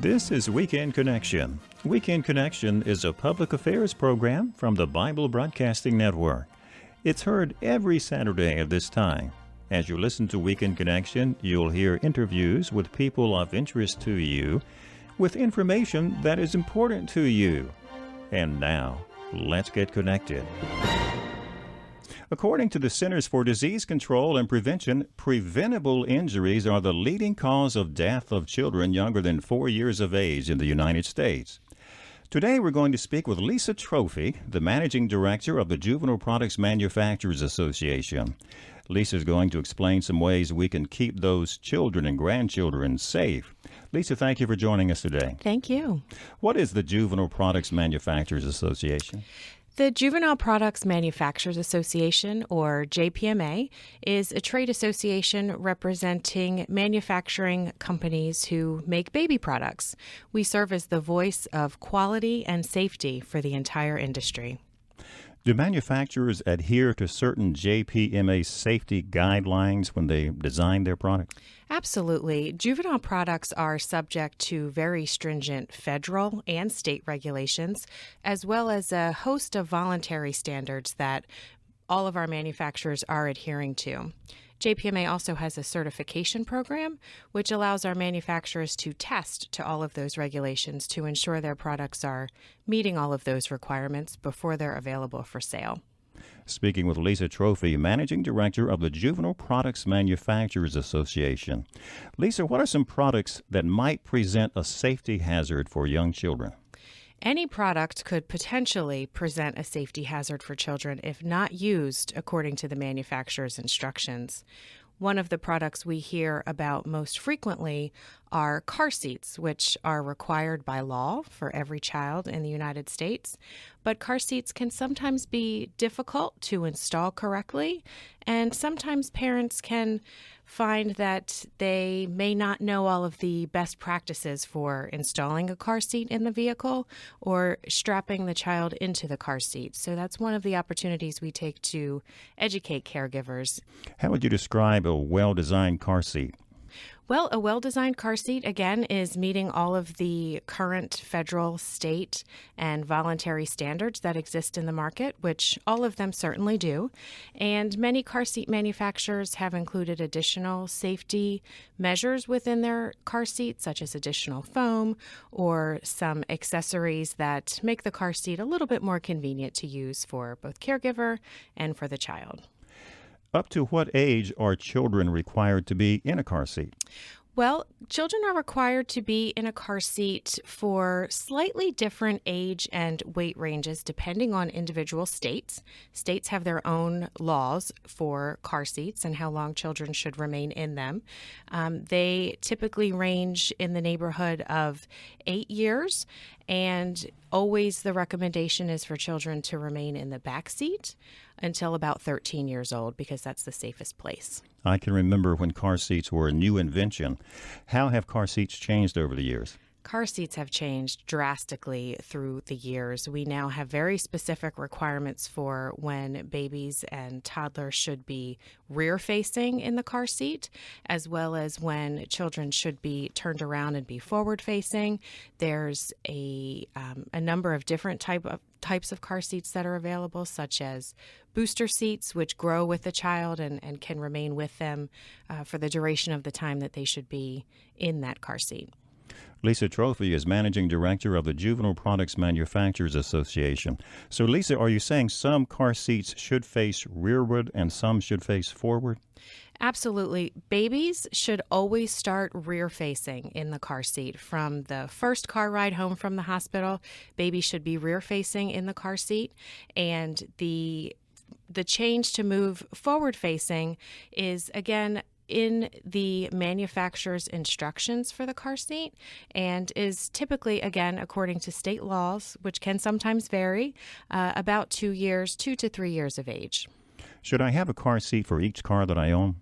This is Weekend Connection. Weekend Connection is a public affairs program from the Bible Broadcasting Network. It's heard every Saturday at this time. As you listen to Weekend Connection, you'll hear interviews with people of interest to you, with information that is important to you. And now, let's get connected. According to the Centers for Disease Control and Prevention, preventable injuries are the leading cause of death of children younger than 4 years of age in the United States. Today, we're going to speak with Lisa Trofe, the Managing Director of the Juvenile Products Manufacturers Association. Lisa is going to explain some ways we can keep those children and grandchildren safe. Lisa, thank you for joining us today. Thank you. What is the Juvenile Products Manufacturers Association? The Juvenile Products Manufacturers Association, or JPMA, is a trade association representing manufacturing companies who make baby products. We serve as the voice of quality and safety for the entire industry. Do manufacturers adhere to certain JPMA safety guidelines when they design their products? Absolutely. Juvenile products are subject to very stringent federal and state regulations, as well as a host of voluntary standards that all of our manufacturers are adhering to. JPMA also has a certification program, which allows our manufacturers to test to all of those regulations to ensure their products are meeting all of those requirements before they're available for sale. Speaking with Lisa Trofe, Managing Director of the Juvenile Products Manufacturers Association. Lisa, what are some products that might present a safety hazard for young children? Any product could potentially present a safety hazard for children if not used according to the manufacturer's instructions. One of the products we hear about most frequently are car seats, which are required by law for every child in the United States. But car seats can sometimes be difficult to install correctly, and sometimes parents can find that they may not know all of the best practices for installing a car seat in the vehicle or strapping the child into the car seat. So that's one of the opportunities we take to educate caregivers. How would you describe a well-designed car seat? Well, a well-designed car seat, again, is meeting all of the current federal, state, and voluntary standards that exist in the market, which all of them certainly do. And many car seat manufacturers have included additional safety measures within their car seat, such as additional foam or some accessories that make the car seat a little bit more convenient to use for both caregiver and for the child. Up to what age are children required to be in a car seat? Well, children are required to be in a car seat for slightly different age and weight ranges depending on individual states. States have their own laws for car seats and how long children should remain in them. They typically range in the neighborhood of 8 years, and always the recommendation is for children to remain in the back seat until about 13 years old because that's the safest place. I can remember when car seats were a new invention. How have car seats changed over the years? Car seats have changed drastically through the years. We now have very specific requirements for when babies and toddlers should be rear-facing in the car seat, as well as when children should be turned around and be forward-facing. There's a number of different types of car seats that are available, such as booster seats, which grow with the child and can remain with them for the duration of the time that they should be in that car seat. Lisa Trofe is Managing Director of the Juvenile Products Manufacturers Association. So, Lisa, are you saying some car seats should face rearward and some should face forward? Absolutely. Babies should always start rear-facing in the car seat. From the first car ride home from the hospital, babies should be rear-facing in the car seat. And the change to move forward-facing is, again, in the manufacturer's instructions for the car seat and is typically, again, according to state laws, which can sometimes vary, about 2 to 3 years of age. Should I have a car seat for each car that I own?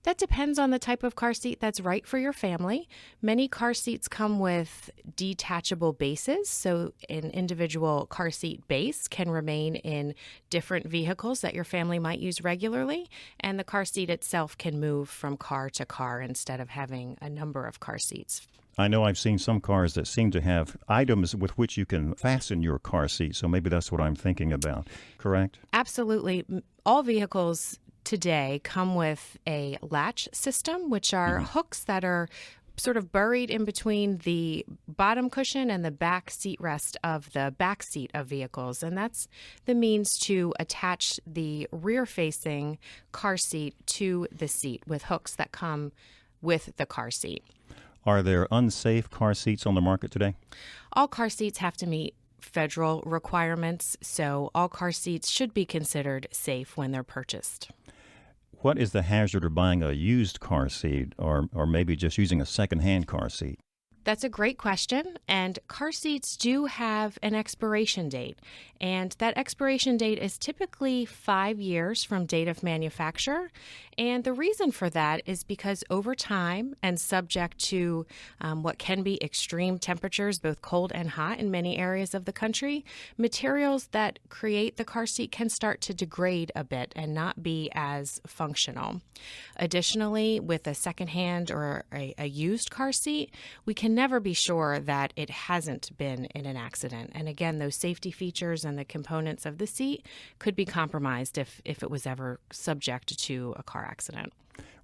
That depends on the type of car seat that's right for your family. Many car seats come with detachable bases, so an individual car seat base can remain in different vehicles that your family might use regularly, and the car seat itself can move from car to car instead of having a number of car seats. I know I've seen some cars that seem to have items with which you can fasten your car seat, so maybe that's what I'm thinking about, correct? Absolutely. All vehicles today come with a latch system, which are hooks that are sort of buried in between the bottom cushion and the back seat rest of the back seat of vehicles. And that's the means to attach the rear-facing car seat to the seat with hooks that come with the car seat. Are there unsafe car seats on the market today? All car seats have to meet federal requirements, so all car seats should be considered safe when they're purchased. What is the hazard of buying a used car seat or maybe just using a secondhand car seat? That's a great question, and car seats do have an expiration date, and that expiration date is typically 5 years from date of manufacture, and the reason for that is because over time and subject to what can be extreme temperatures, both cold and hot in many areas of the country, materials that create the car seat can start to degrade a bit and not be as functional. Additionally, with a secondhand or a used car seat, we can never be sure that it hasn't been in an accident. And again, those safety features and the components of the seat could be compromised if it was ever subject to a car accident.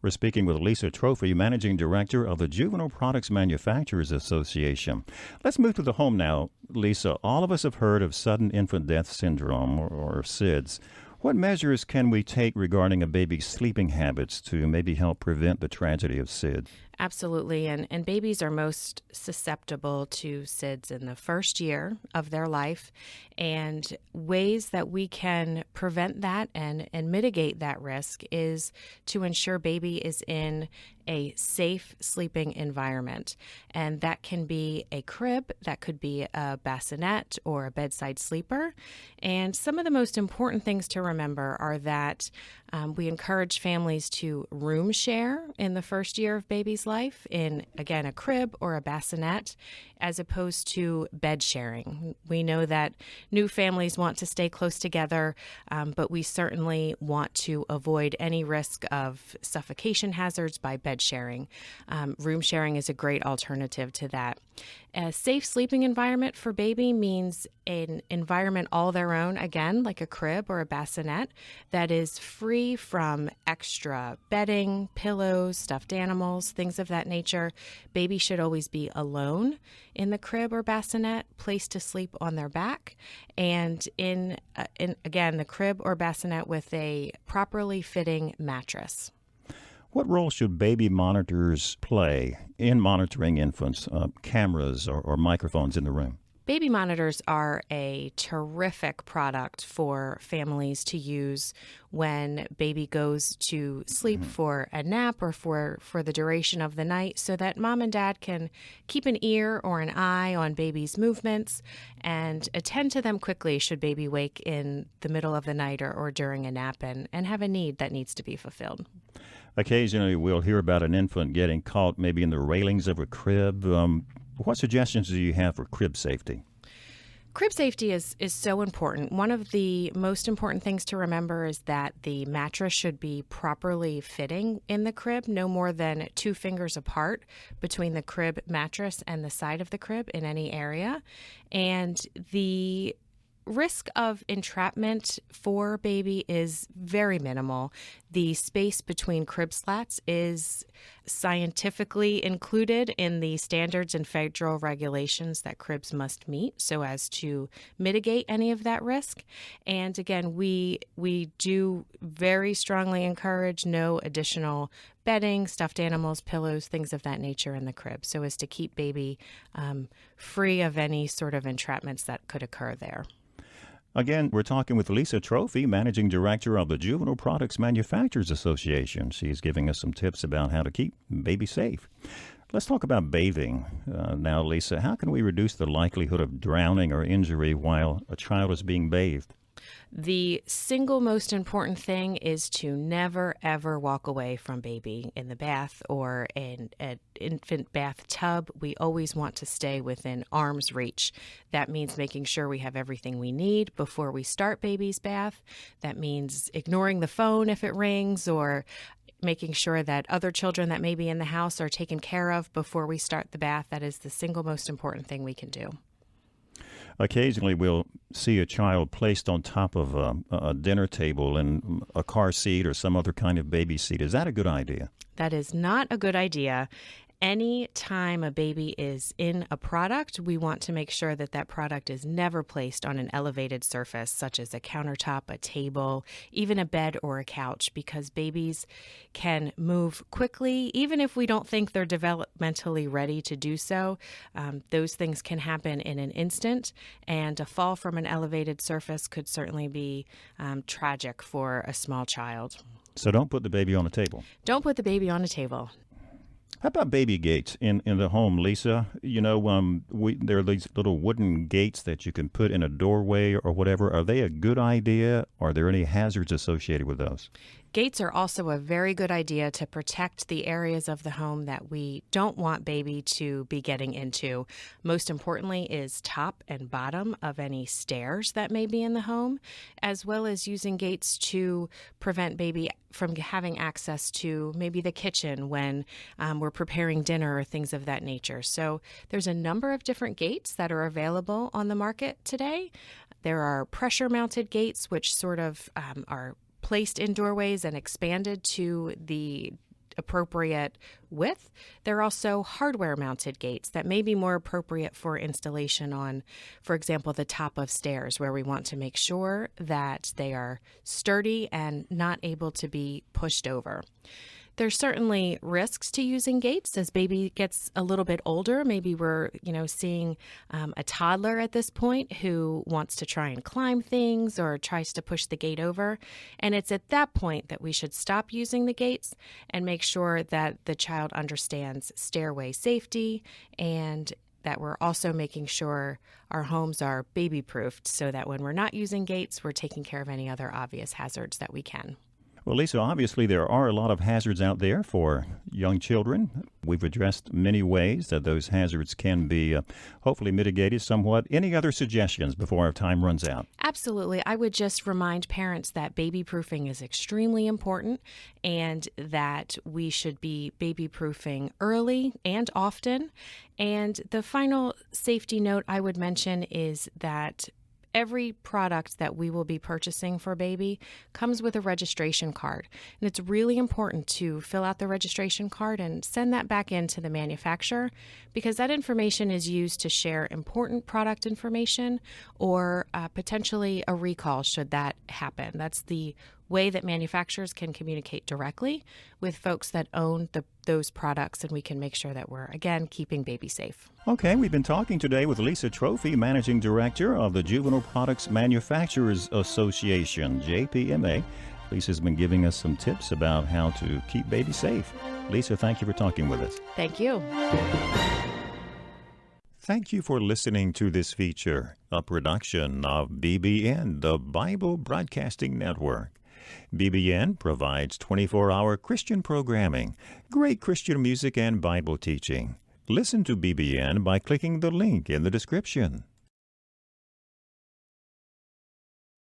We're speaking with Lisa Trofe, Managing Director of the Juvenile Products Manufacturers Association. Let's move to the home now. Lisa, all of us have heard of sudden infant death syndrome or SIDS. What measures can we take regarding a baby's sleeping habits to maybe help prevent the tragedy of SIDS? Absolutely. And babies are most susceptible to SIDS in the first year of their life. And ways that we can prevent that and mitigate that risk is to ensure baby is in a safe sleeping environment. And that can be a crib, that could be a bassinet or a bedside sleeper. And some of the most important things to remember are that we encourage families to room share in the first year of baby's life in, again, a crib or a bassinet, as opposed to bed sharing. We know that new families want to stay close together, but we certainly want to avoid any risk of suffocation hazards by bed sharing. Room sharing is a great alternative to that. A safe sleeping environment for baby means an environment all their own, again, like a crib or a bassinet, that is free from extra bedding, pillows, stuffed animals, things of that nature. Baby should always be alone in the crib or bassinet, placed to sleep on their back, and in again, the crib or bassinet with a properly fitting mattress. What role should baby monitors play in monitoring infants, cameras or microphones in the room? Baby monitors are a terrific product for families to use when baby goes to sleep for a nap or for the duration of the night, so that mom and dad can keep an ear or an eye on baby's movements and attend to them quickly should baby wake in the middle of the night or during a nap and have a need that needs to be fulfilled. Occasionally, we'll hear about an infant getting caught maybe in the railings of a crib. What suggestions do you have for crib safety? Crib safety is so important. One of the most important things to remember is that the mattress should be properly fitting in the crib, no more than 2 fingers apart between the crib mattress and the side of the crib in any area. And the risk of entrapment for baby is very minimal. The space between crib slats is scientifically included in the standards and federal regulations that cribs must meet so as to mitigate any of that risk. And again, we do very strongly encourage no additional bedding, stuffed animals, pillows, things of that nature in the crib, so as to keep baby free of any sort of entrapments that could occur there. Again, we're talking with Lisa Trofe, Managing Director of the Juvenile Products Manufacturers Association. She's giving us some tips about how to keep baby safe. Let's talk about bathing. Now, Lisa, how can we reduce the likelihood of drowning or injury while a child is being bathed? The single most important thing is to never, ever walk away from baby in the bath or in an infant bathtub. We always want to stay within arm's reach. That means making sure we have everything we need before we start baby's bath. That means ignoring the phone if it rings or making sure that other children that may be in the house are taken care of before we start the bath. That is the single most important thing we can do. Occasionally, we'll see a child placed on top of a dinner table in a car seat or some other kind of baby seat. Is that a good idea? That is not a good idea. Any time a baby is in a product, we want to make sure that that product is never placed on an elevated surface, such as a countertop, a table, even a bed or a couch, because babies can move quickly. Even if we don't think they're developmentally ready to do so, those things can happen in an instant, and a fall from an elevated surface could certainly be tragic for a small child. So don't put the baby on a table. Don't put the baby on a table. How about baby gates in the home, Lisa? You know, there are these little wooden gates that you can put in a doorway or whatever. Are they a good idea? Are there any hazards associated with those? Gates are also a very good idea to protect the areas of the home that we don't want baby to be getting into. Most importantly is top and bottom of any stairs that may be in the home, as well as using gates to prevent baby from having access to maybe the kitchen when we're preparing dinner or things of that nature. So there's a number of different gates that are available on the market today. There are pressure-mounted gates, which sort of are placed in doorways and expanded to the appropriate width. There are also hardware-mounted gates that may be more appropriate for installation on, for example, the top of stairs, where we want to make sure that they are sturdy and not able to be pushed over. There's certainly risks to using gates as baby gets a little bit older. Maybe we're, seeing a toddler at this point who wants to try and climb things or tries to push the gate over. And it's at that point that we should stop using the gates and make sure that the child understands stairway safety, and that we're also making sure our homes are baby-proofed so that when we're not using gates, we're taking care of any other obvious hazards that we can. Well, Lisa, obviously there are a lot of hazards out there for young children. We've addressed many ways that those hazards can be hopefully mitigated somewhat. Any other suggestions before our time runs out? Absolutely. I would just remind parents that baby-proofing is extremely important and that we should be baby-proofing early and often. And the final safety note I would mention is that every product that we will be purchasing for baby comes with a registration card. And it's really important to fill out the registration card and send that back in to the manufacturer, because that information is used to share important product information or potentially a recall should that happen. That's the way that manufacturers can communicate directly with folks that own those products, and we can make sure that we're, again, keeping baby safe. Okay, we've been talking today with Lisa Trofe, Managing Director of the Juvenile Products Manufacturers Association, JPMA. Lisa's been giving us some tips about how to keep baby safe. Lisa, thank you for talking with us. Thank you. Thank you for listening to this feature, a production of BBN, the Bible Broadcasting Network. BBN provides 24-hour Christian programming, great Christian music, and Bible teaching. Listen to BBN by clicking the link in the description.